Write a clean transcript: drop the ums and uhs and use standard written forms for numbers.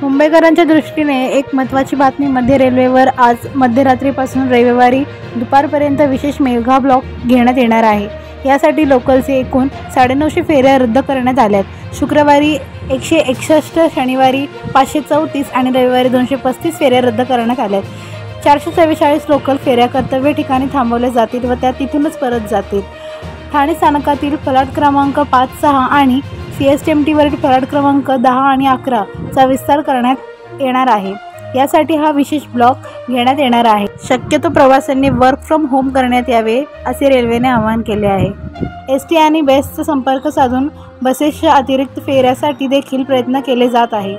मुंबईकरांच्या दृष्टीने एक महत्त्वाची बातमी मध्य रेल्वेवर आज मध्यरात्रीपासून रविवारी दुपारपर्यंत विशेष मेगा ब्लॉक घेण्यात येणार आहे। यासाठी लोकलचे एकूण 950 फेऱ्या रद्द करण्यात आल्यात। शुक्रवारी 161, शनिवारी 534 आणि रविवारी 235 फेऱ्या रद्द करण्यात आल्यात। 444 लोकल फेऱ्या कर्तव्य ठिकाणी थांबवल्या जातील व त्या तिथूनच परत जातील। ठाणे स्थानकातील फलाट क्रमांक 5, 6 आणि CSTMTवरील फलाट क्रमांक 10 आणि 11 चा विस्तार करण्यात येणार आहे। यासाठी हा विशेष ब्लॉक घेण्यात येणार आहे। शक्यतो प्रवाशांनी वर्क फ्रॉम होम करण्यात यावे असे रेल्वेने आवाहन केले आहे। ST आणि बेस्टचा संपर्क साधून बसेसच्या अतिरिक्त फेऱ्यासाठी देखील प्रयत्न केले जात आहे।